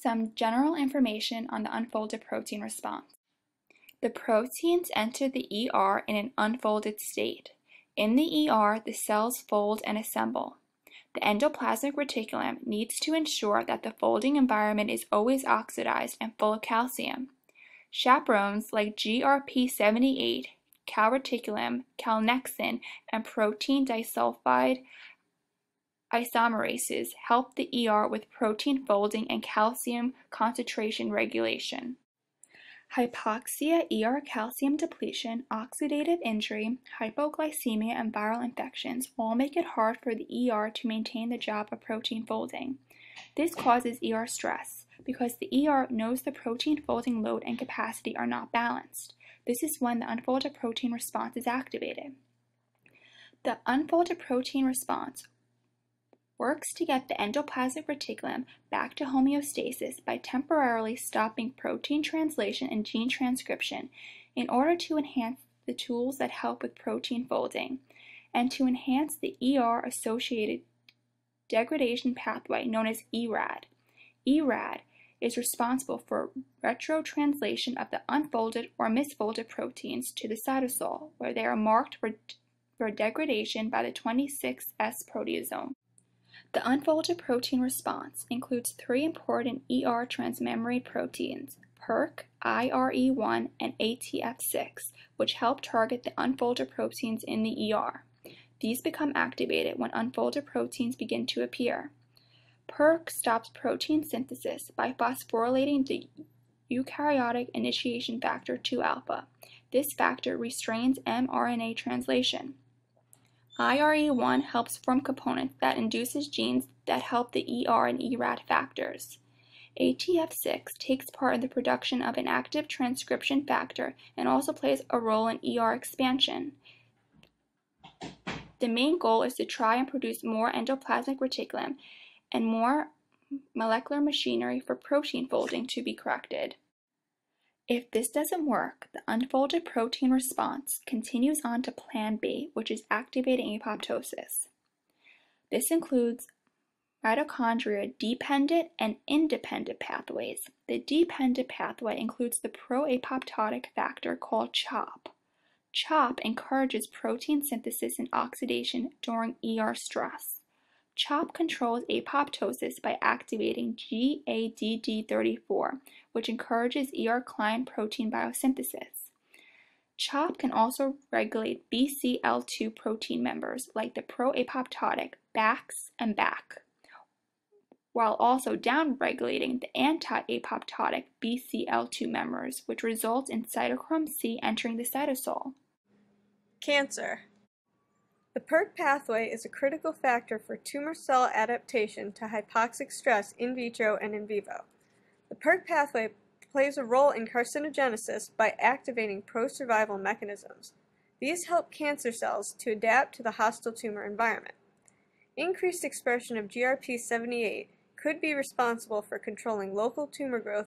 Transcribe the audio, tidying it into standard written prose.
Some general information on the unfolded protein response. The proteins enter the ER in an unfolded state. In the ER, the cells fold and assemble. The endoplasmic reticulum needs to ensure that the folding environment is always oxidized and full of calcium. Chaperones like GRP78, calreticulin, calnexin, and protein disulfide isomerases help the ER with protein folding and calcium concentration regulation. Hypoxia, ER calcium depletion, oxidative injury, hypoglycemia, and viral infections all make it hard for the ER to maintain the job of protein folding. This causes ER stress because the ER knows the protein folding load and capacity are not balanced. This is when the unfolded protein response is activated. The unfolded protein response works to get the endoplasmic reticulum back to homeostasis by temporarily stopping protein translation and gene transcription in order to enhance the tools that help with protein folding and to enhance the ER-associated degradation pathway known as ERAD. ERAD is responsible for retrotranslation of the unfolded or misfolded proteins to the cytosol, where they are marked for degradation by the 26S proteasome. The unfolded protein response includes three important ER transmembrane proteins, PERK, IRE1, and ATF6, which help target the unfolded proteins in the ER. These become activated when unfolded proteins begin to appear. PERK stops protein synthesis by phosphorylating the eukaryotic initiation factor 2-alpha. This factor restrains mRNA translation. IRE1 helps form components that induces genes that help the ER and ERAD factors. ATF6 takes part in the production of an active transcription factor and also plays a role in ER expansion. The main goal is to try and produce more endoplasmic reticulum and more molecular machinery for protein folding to be corrected. If this doesn't work, the unfolded protein response continues on to Plan B, which is activating apoptosis. This includes mitochondria-dependent and independent pathways. The dependent pathway includes the pro-apoptotic factor called CHOP. CHOP encourages protein synthesis and oxidation during ER stress. CHOP controls apoptosis by activating GADD34, which encourages ER client protein biosynthesis. CHOP can also regulate BCL2 protein members like the pro-apoptotic BAX and BAC, while also downregulating the anti-apoptotic BCL2 members, which results in cytochrome C entering the cytosol. Cancer. The PERK pathway is a critical factor for tumor cell adaptation to hypoxic stress in vitro and in vivo. The PERK pathway plays a role in carcinogenesis by activating pro-survival mechanisms. These help cancer cells to adapt to the hostile tumor environment. Increased expression of GRP78 could be responsible for controlling local tumor growth